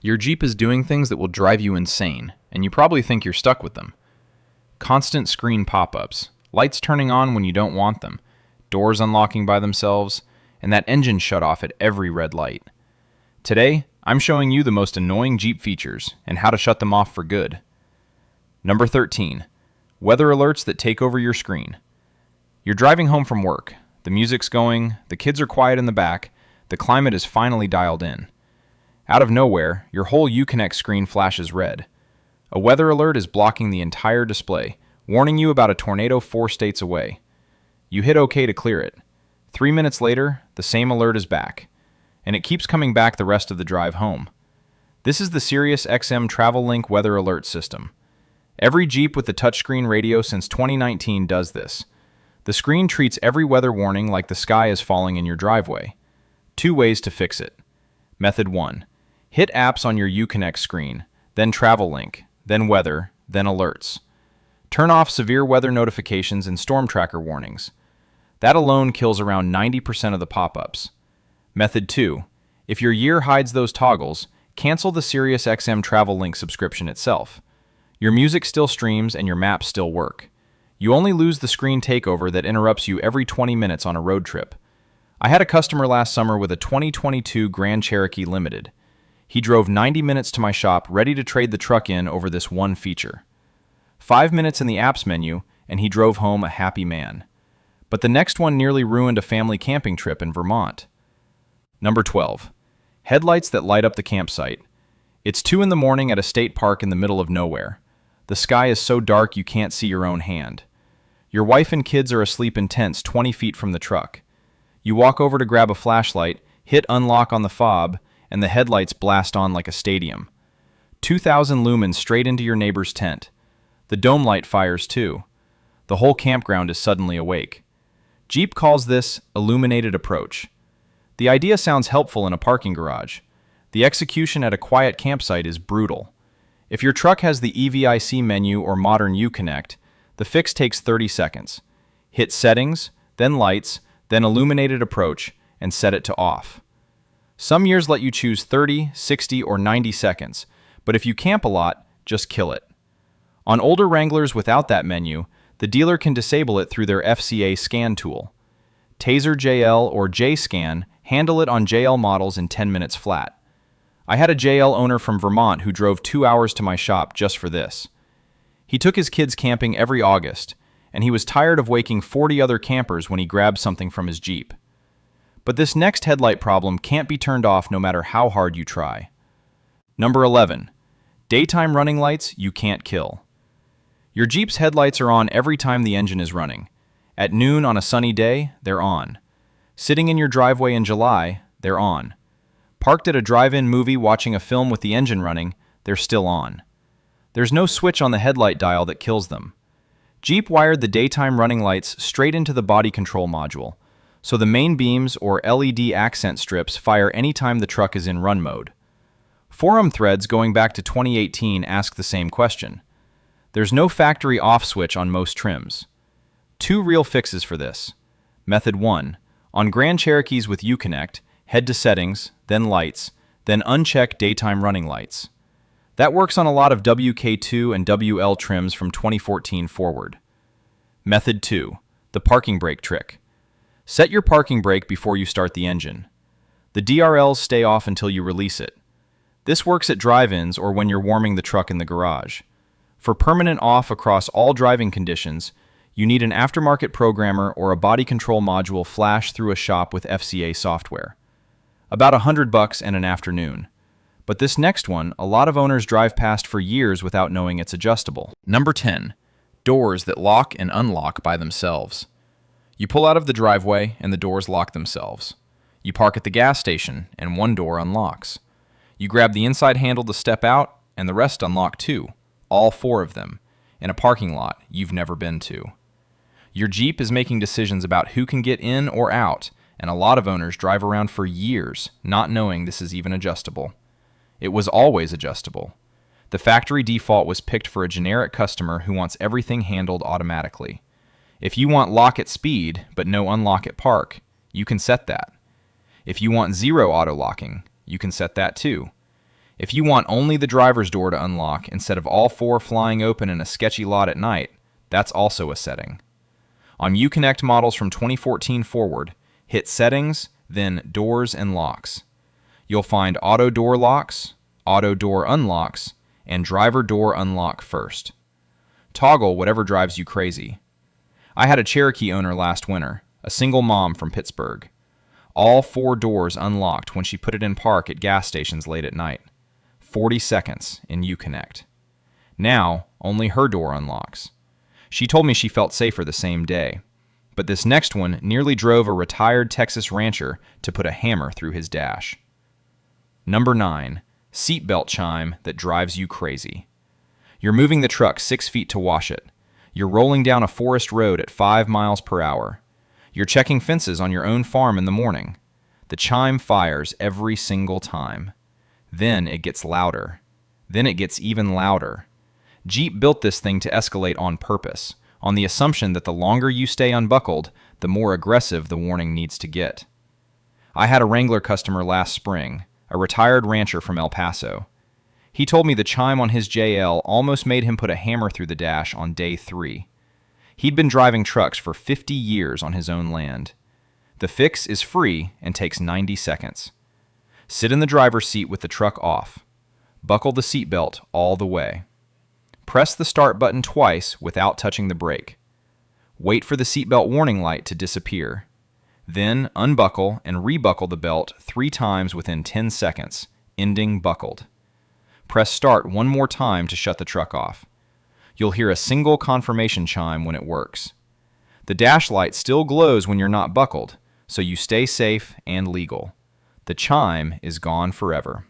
Your Jeep is doing things that will drive you insane, and you probably think you're stuck with them. Constant screen pop-ups, lights turning on when you don't want them, doors unlocking by themselves, and that engine shut-off at every red light. Today, I'm showing you the most annoying Jeep features and how to shut them off for good. Number 13. Weather alerts that take over your screen. You're driving home from work. The music's going, the kids are quiet in the back, the climate is finally dialed in. Out of nowhere, your whole Uconnect screen flashes red. A weather alert is blocking the entire display, warning you about a tornado 4 states away. You hit OK to clear it. 3 minutes later, the same alert is back, and it keeps coming back the rest of the drive home. This is the SiriusXM TravelLink weather alert system. Every Jeep with the touchscreen radio since 2019 does this. The screen treats every weather warning like the sky is falling in your driveway. 2 ways to fix it. Method 1. Hit apps on your Uconnect screen, then TravelLink, then weather, then alerts. Turn off severe weather notifications and storm tracker warnings. That alone kills around 90% of the pop-ups. Method 2. If your year hides those toggles, cancel the SiriusXM TravelLink subscription itself. Your music still streams and your maps still work. You only lose the screen takeover that interrupts you every 20 minutes on a road trip. I had a customer last summer with a 2022 Grand Cherokee Limited. He drove 90 minutes to my shop ready to trade the truck in over this one feature. 5 minutes in the apps menu, and he drove home a happy man. But the next one nearly ruined a family camping trip in Vermont. Number 12. Headlights that light up the campsite. It's 2 in the morning at a state park in the middle of nowhere. The sky is so dark you can't see your own hand. Your wife and kids are asleep in tents 20 feet from the truck. You walk over to grab a flashlight, hit unlock on the fob, and the headlights blast on like a stadium. 2,000 lumens straight into your neighbor's tent. The dome light fires too. The whole campground is suddenly awake. Jeep calls this illuminated approach. The idea sounds helpful in a parking garage. The execution at a quiet campsite is brutal. If your truck has the EVIC menu or modern Uconnect, the fix takes 30 seconds. Hit Settings, then Lights, then Illuminated Approach, and set it to off. Some years let you choose 30, 60, or 90 seconds, but if you camp a lot, just kill it. On older Wranglers without that menu, the dealer can disable it through their FCA scan tool. Taser JL or JScan handle it on JL models in 10 minutes flat. I had a JL owner from Vermont who drove 2 hours to my shop just for this. He took his kids camping every August, and he was tired of waking 40 other campers when he grabbed something from his Jeep. But this next headlight problem can't be turned off no matter how hard you try. Number 11. Daytime running lights you can't kill. Your Jeep's headlights are on every time the engine is running. At noon on a sunny day, they're on. Sitting in your driveway in July, they're on. Parked at a drive-in movie watching a film with the engine running, they're still on. There's no switch on the headlight dial that kills them. Jeep wired the daytime running lights straight into the body control module, so the main beams or LED accent strips fire anytime the truck is in run mode. Forum threads going back to 2018 ask the same question. There's no factory off switch on most trims. 2 real fixes for this. Method 1. On Grand Cherokees with Uconnect, head to Settings, then Lights, then uncheck Daytime Running Lights. That works on a lot of WK2 and WL trims from 2014 forward. Method 2. The parking brake trick. Set your parking brake before you start the engine. The DRLs stay off until you release it. This works at drive-ins or when you're warming the truck in the garage. For permanent off across all driving conditions, you need an aftermarket programmer or a body control module flash through a shop with FCA software. About $100 and an afternoon. But this next one, a lot of owners drive past for years without knowing it's adjustable. Number 10. Doors that lock and unlock by themselves. You pull out of the driveway and the doors lock themselves. You park at the gas station and one door unlocks. You grab the inside handle to step out and the rest unlock too, all 4 of them, in a parking lot you've never been to. Your Jeep is making decisions about who can get in or out, and a lot of owners drive around for years not knowing this is even adjustable. It was always adjustable. The factory default was picked for a generic customer who wants everything handled automatically. If you want lock at speed, but no unlock at park, you can set that. If you want 0 auto locking, you can set that too. If you want only the driver's door to unlock instead of all four flying open in a sketchy lot at night, that's also a setting. On Uconnect models from 2014 forward, hit Settings, then Doors and Locks. You'll find Auto Door Locks, Auto Door Unlocks, and Driver Door Unlock first. Toggle whatever drives you crazy. I had a Cherokee owner last winter, a single mom from Pittsburgh. All four doors unlocked when she put it in park at gas stations late at night. 40 seconds in Uconnect. Now, only her door unlocks. She told me she felt safer the same day, but this next one nearly drove a retired Texas rancher to put a hammer through his dash. Number 9. Seatbelt chime that drives you crazy. You're moving the truck 6 feet to wash it. You're rolling down a forest road at 5 miles per hour. You're checking fences on your own farm in the morning. The chime fires every single time. Then it gets louder. Then it gets even louder. Jeep built this thing to escalate on purpose, on the assumption that the longer you stay unbuckled, the more aggressive the warning needs to get. I had a Wrangler customer last spring, a retired rancher from El Paso. He told me the chime on his JL almost made him put a hammer through the dash on day 3. He'd been driving trucks for 50 years on his own land. The fix is free and takes 90 seconds. Sit in the driver's seat with the truck off. Buckle the seatbelt all the way. Press the start button twice without touching the brake. Wait for the seatbelt warning light to disappear. Then unbuckle and rebuckle the belt 3 times within 10 seconds, ending buckled. Press start one more time to shut the truck off. You'll hear a single confirmation chime when it works. The dash light still glows when you're not buckled, so you stay safe and legal. The chime is gone forever.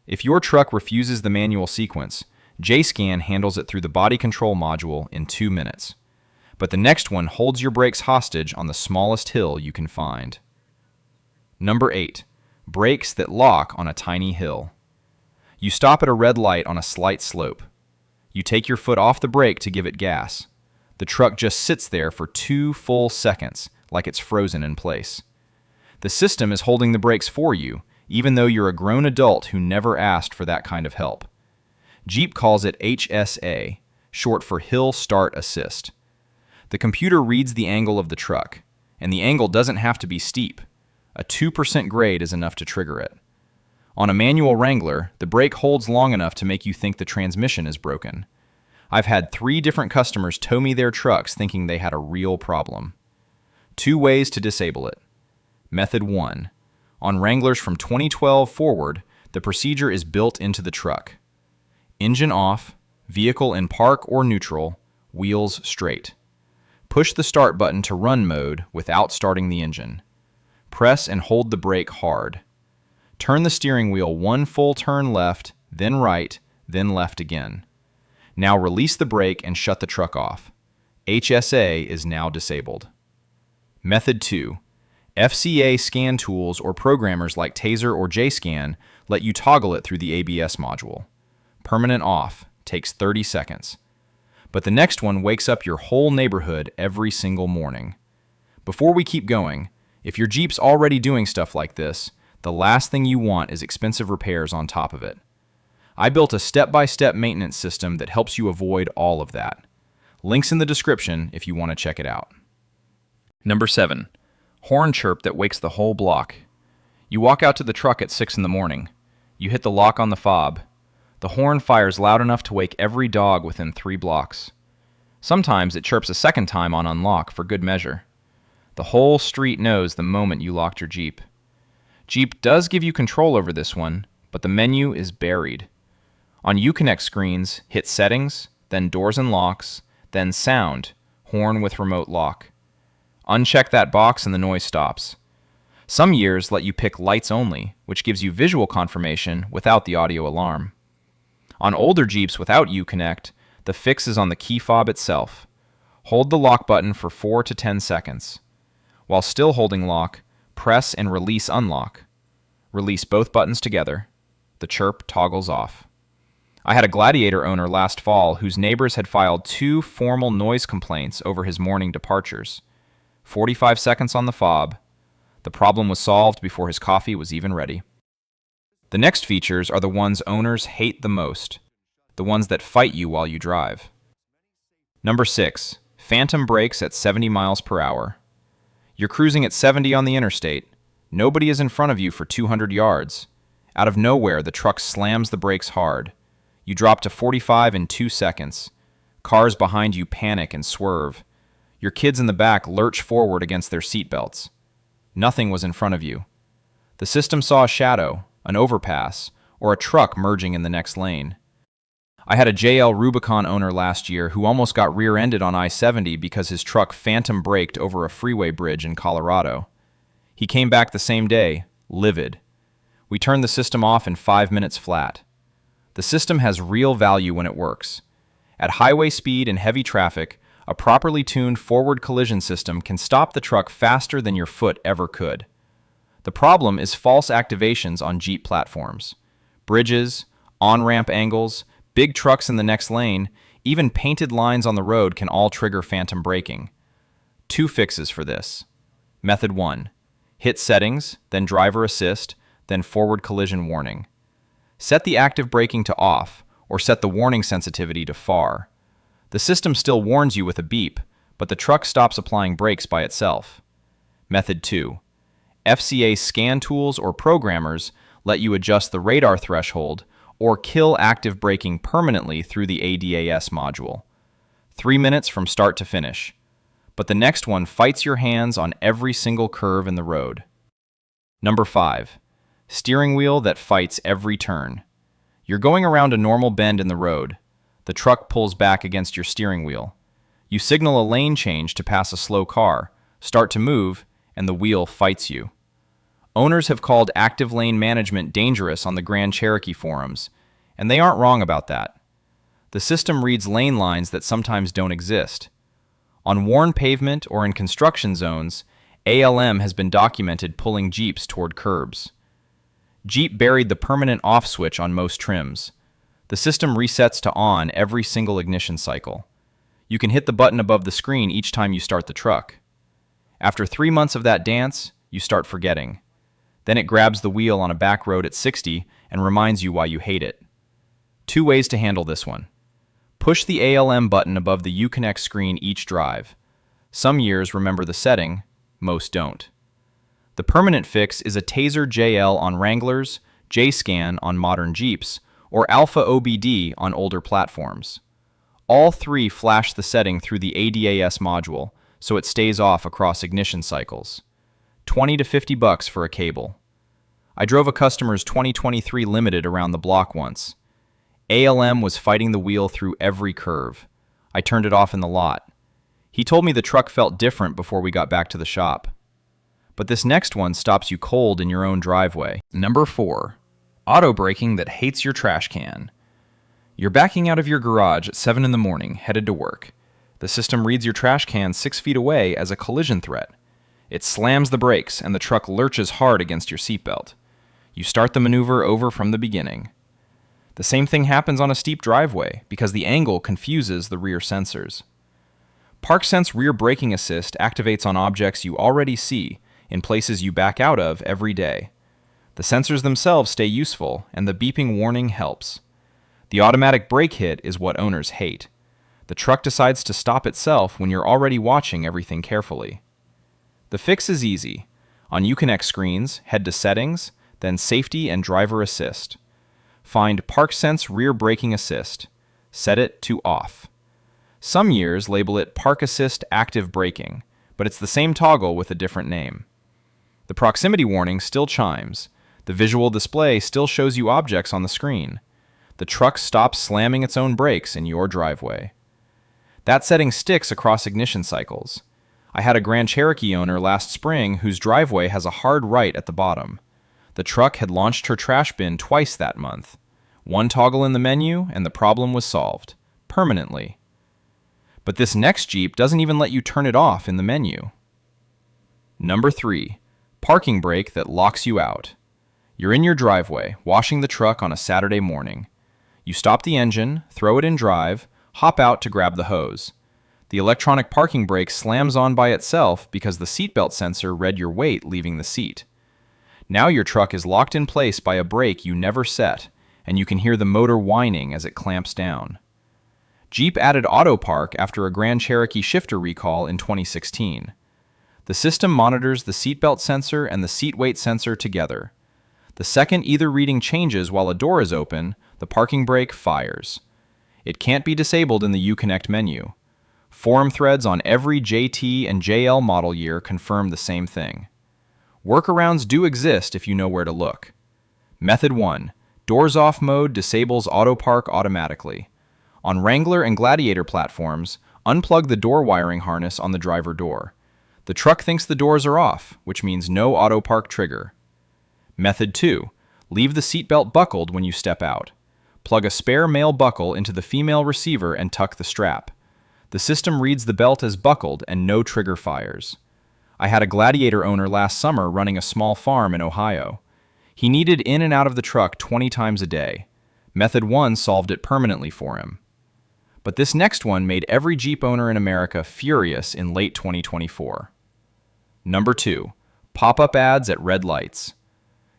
If your truck refuses the manual sequence, JScan handles it through the body control module in 2 minutes. But the next one holds your brakes hostage on the smallest hill you can find. Number 8. Brakes that lock on a tiny hill. You stop at a red light on a slight slope. You take your foot off the brake to give it gas. The truck just sits there for 2 full seconds, like it's frozen in place. The system is holding the brakes for you, even though you're a grown adult who never asked for that kind of help. Jeep calls it HSA, short for Hill Start Assist. The computer reads the angle of the truck, and the angle doesn't have to be steep. A 2% grade is enough to trigger it. On a manual Wrangler, the brake holds long enough to make you think the transmission is broken. I've had 3 different customers tow me their trucks thinking they had a real problem. 2 ways to disable it. Method 1. On Wranglers from 2012 forward, the procedure is built into the truck. Engine off, vehicle in park or neutral, wheels straight. Push the start button to run mode without starting the engine. Press and hold the brake hard. Turn the steering wheel 1 full turn left, then right, then left again. Now release the brake and shut the truck off. HSA is now disabled. Method 2. FCA scan tools or programmers like Taser or JScan let you toggle it through the ABS module. Permanent off, takes 30 seconds. But the next one wakes up your whole neighborhood every single morning. Before we keep going, if your Jeep's already doing stuff like this, the last thing you want is expensive repairs on top of it. I built a step-by-step maintenance system that helps you avoid all of that. Links in the description if you want to check it out. Number 7. Horn chirp that wakes the whole block. You walk out to the truck at 6 in the morning. You hit the lock on the fob. The horn fires loud enough to wake every dog within 3 blocks. Sometimes it chirps a second time on unlock for good measure. The whole street knows the moment you locked your Jeep. Jeep does give you control over this one, but the menu is buried. On Uconnect screens, hit Settings, then Doors and Locks, then Sound, Horn with Remote Lock. Uncheck that box and the noise stops. Some years let you pick Lights Only, which gives you visual confirmation without the audio alarm. On older Jeeps without Uconnect, the fix is on the key fob itself. Hold the lock button for 4 to 10 seconds. While still holding lock, press and release unlock. Release both buttons together. The chirp toggles off. I had a Gladiator owner last fall whose neighbors had filed 2 formal noise complaints over his morning departures. 45 seconds on the fob. The problem was solved before his coffee was even ready. The next features are the ones owners hate the most, the ones that fight you while you drive. Number 6. Phantom brakes at 70 miles per hour. You're cruising at 70 on the interstate. Nobody is in front of you for 200 yards. Out of nowhere, the truck slams the brakes hard. You drop to 45 in 2 seconds. Cars behind you panic and swerve. Your kids in the back lurch forward against their seatbelts. Nothing was in front of you. The system saw a shadow, an overpass, or a truck merging in the next lane. I had a JL Rubicon owner last year who almost got rear-ended on I-70 because his truck phantom braked over a freeway bridge in Colorado. He came back the same day, livid. We turned the system off in 5 minutes flat. The system has real value when it works. At highway speed and heavy traffic, a properly tuned forward collision system can stop the truck faster than your foot ever could. The problem is false activations on Jeep platforms. Bridges, on-ramp angles, big trucks in the next lane, even painted lines on the road can all trigger phantom braking. 2 fixes for this. Method 1. Hit settings, then driver assist, then forward collision warning. Set the active braking to off, or set the warning sensitivity to far. The system still warns you with a beep, but the truck stops applying brakes by itself. Method 2. FCA scan tools or programmers let you adjust the radar threshold or kill active braking permanently through the ADAS module. 3 minutes from start to finish. But the next one fights your hands on every single curve in the road. Number 5. Steering wheel that fights every turn. You're going around a normal bend in the road. The truck pulls back against your steering wheel. You signal a lane change to pass a slow car, start to move, and the wheel fights you. Owners have called active lane management dangerous on the Grand Cherokee forums, and they aren't wrong about that. The system reads lane lines that sometimes don't exist. On worn pavement or in construction zones, ALM has been documented pulling Jeeps toward curbs. Jeep buried the permanent off switch on most trims. The system resets to on every single ignition cycle. You can hit the button above the screen each time you start the truck. After 3 months of that dance, you start forgetting. Then it grabs the wheel on a back road at 60 and reminds you why you hate it. 2 ways to handle this one. Push the ALM button above the Uconnect screen each drive. Some years remember the setting, most don't. The permanent fix is a Taser JL on Wranglers, J-Scan on modern Jeeps, or Alpha OBD on older platforms. All 3 flash the setting through the ADAS module, so it stays off across ignition cycles. $20 to $50 for a cable. I drove a customer's 2023 Limited around the block once. ALM was fighting the wheel through every curve. I turned it off in the lot. He told me the truck felt different before we got back to the shop. But this next one stops you cold in your own driveway. Number 4. Auto braking that hates your trash can. You're backing out of your garage at 7 in the morning, headed to work. The system reads your trash can 6 feet away as a collision threat. It slams the brakes and the truck lurches hard against your seatbelt. You start the maneuver over from the beginning. The same thing happens on a steep driveway because the angle confuses the rear sensors. ParkSense Rear Braking Assist activates on objects you already see in places you back out of every day. The sensors themselves stay useful, and the beeping warning helps. The automatic brake hit is what owners hate. The truck decides to stop itself when you're already watching everything carefully. The fix is easy. On Uconnect screens, head to Settings, then Safety and Driver Assist. Find ParkSense Rear Braking Assist. Set it to Off. Some years label it Park Assist Active Braking, but it's the same toggle with a different name. The proximity warning still chimes. The visual display still shows you objects on the screen. The truck stops slamming its own brakes in your driveway. That setting sticks across ignition cycles. I had a Grand Cherokee owner last spring whose driveway has a hard right at the bottom. The truck had launched her trash bin twice that month. One toggle in the menu and the problem was solved. Permanently. But this next Jeep doesn't even let you turn it off in the menu. Number 3. Parking brake that locks you out. You're in your driveway, washing the truck on a Saturday morning. You stop the engine, throw it in drive, hop out to grab the hose. The electronic parking brake slams on by itself because the seatbelt sensor read your weight leaving the seat. Now your truck is locked in place by a brake you never set, and you can hear the motor whining as it clamps down. Jeep added auto park after a Grand Cherokee shifter recall in 2016. The system monitors the seatbelt sensor and the seat weight sensor together. The second either reading changes while a door is open, the parking brake fires. It can't be disabled in the Uconnect menu. Forum threads on every JT and JL model year confirm the same thing. Workarounds do exist if you know where to look. Method 1. Doors off mode disables auto park automatically. On Wrangler and Gladiator platforms, unplug the door wiring harness on the driver door. The truck thinks the doors are off, which means no auto park trigger. Method 2. Leave the seatbelt buckled when you step out. Plug a spare male buckle into the female receiver and tuck the strap. The system reads the belt as buckled and no trigger fires. I had a Gladiator owner last summer running a small farm in Ohio. He needed in and out of the truck 20 times a day. Method 1 solved it permanently for him. But this next one made every Jeep owner in America furious in late 2024. Number 2. Pop-up ads at red lights.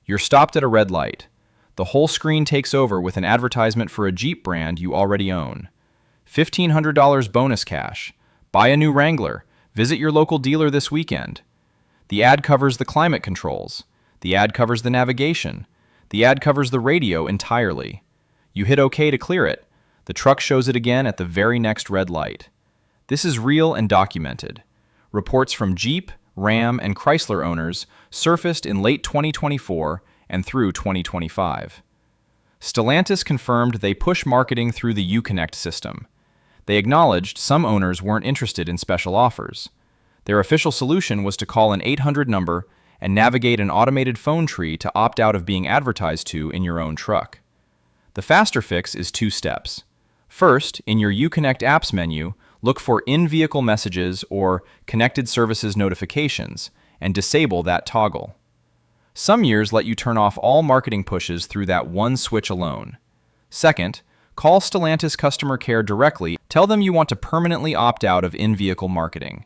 You're stopped at a red light. The whole screen takes over with an advertisement for a Jeep brand you already own. $1,500 bonus cash. Buy a new Wrangler. Visit your local dealer this weekend. The ad covers the climate controls. The ad covers the navigation. The ad covers the radio entirely. You hit OK to clear it. The truck shows it again at the very next red light. This is real and documented. Reports from Jeep, Ram, and Chrysler owners surfaced in late 2024 and through 2025. Stellantis confirmed they push marketing through the Uconnect system. They acknowledged some owners weren't interested in special offers. Their official solution was to call an 800 number and navigate an automated phone tree to opt out of being advertised to in your own truck. The faster fix is 2 steps. First, in your Uconnect apps menu, look for in-vehicle messages or connected services notifications and disable that toggle. Some years let you turn off all marketing pushes through that one switch alone. Second, call Stellantis customer care directly. Tell them you want to permanently opt out of in-vehicle marketing.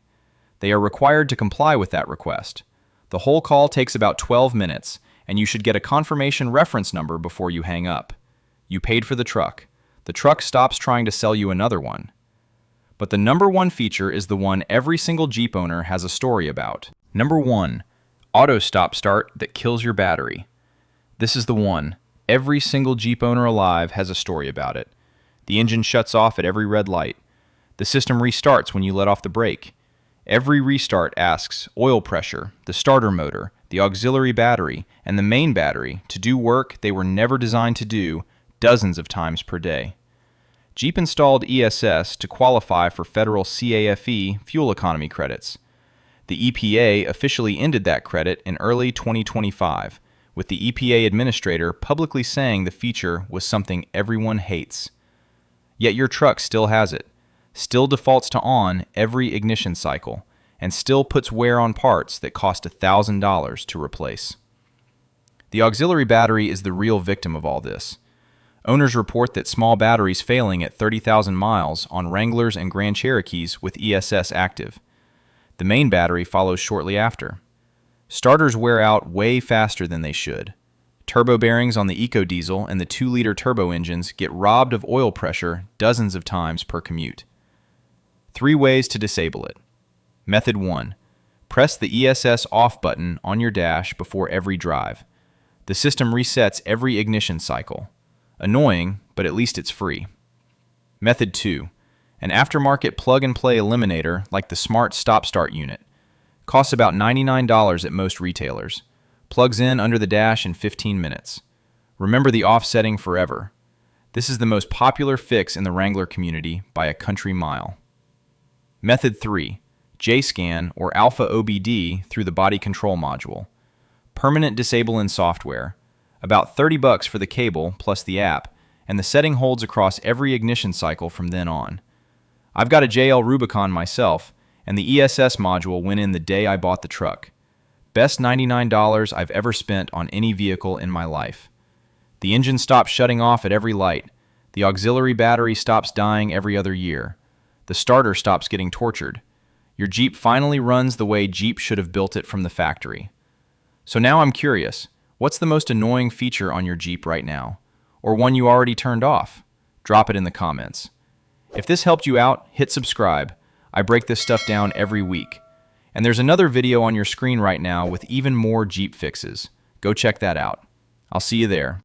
They are required to comply with that request. The whole call takes about 12 minutes, and you should get a confirmation reference number before you hang up. You paid for the truck. The truck stops trying to sell you another one. But the number 1 feature is the one every single Jeep owner has a story about. Number 1. Auto stop start that kills your battery. This is the one. Every single Jeep owner alive has a story about it. The engine shuts off at every red light. The system restarts when you let off the brake. Every restart asks oil pressure, the starter motor, the auxiliary battery, and the main battery to do work they were never designed to do dozens of times per day. Jeep installed ESS to qualify for federal CAFE fuel economy credits. The EPA officially ended that credit in early 2025, with the EPA administrator publicly saying the feature was something everyone hates. Yet your truck still has it, still defaults to on every ignition cycle, and still puts wear on parts that cost $1,000 to replace. The auxiliary battery is the real victim of all this. Owners report that small batteries failing at 30,000 miles on Wranglers and Grand Cherokees with ESS active. The main battery follows shortly after. Starters wear out way faster than they should. Turbo bearings on the EcoDiesel and the 2-liter turbo engines get robbed of oil pressure dozens of times per commute. 3 ways to disable it. Method 1. Press the ESS off button on your dash before every drive. The system resets every ignition cycle. Annoying, but at least it's free. Method 2. An aftermarket plug-and-play eliminator like the Smart Stop-Start unit. Costs about $99 at most retailers. Plugs in under the dash in 15 minutes. Remember the off setting forever. This is the most popular fix in the Wrangler community by a country mile. Method 3. JScan or Alpha OBD through the body control module. Permanent disable in software. About $30 for the cable plus the app, and the setting holds across every ignition cycle from then on. I've got a JL Rubicon myself, and the ESS module went in the day I bought the truck. Best $99 I've ever spent on any vehicle in my life. The engine stops shutting off at every light. The auxiliary battery stops dying every other year. The starter stops getting tortured. Your Jeep finally runs the way Jeep should have built it from the factory. So now I'm curious, what's the most annoying feature on your Jeep right now? Or one you already turned off? Drop it in the comments. If this helped you out, hit subscribe. I break this stuff down every week. And there's another video on your screen right now with even more Jeep fixes. Go check that out. I'll see you there.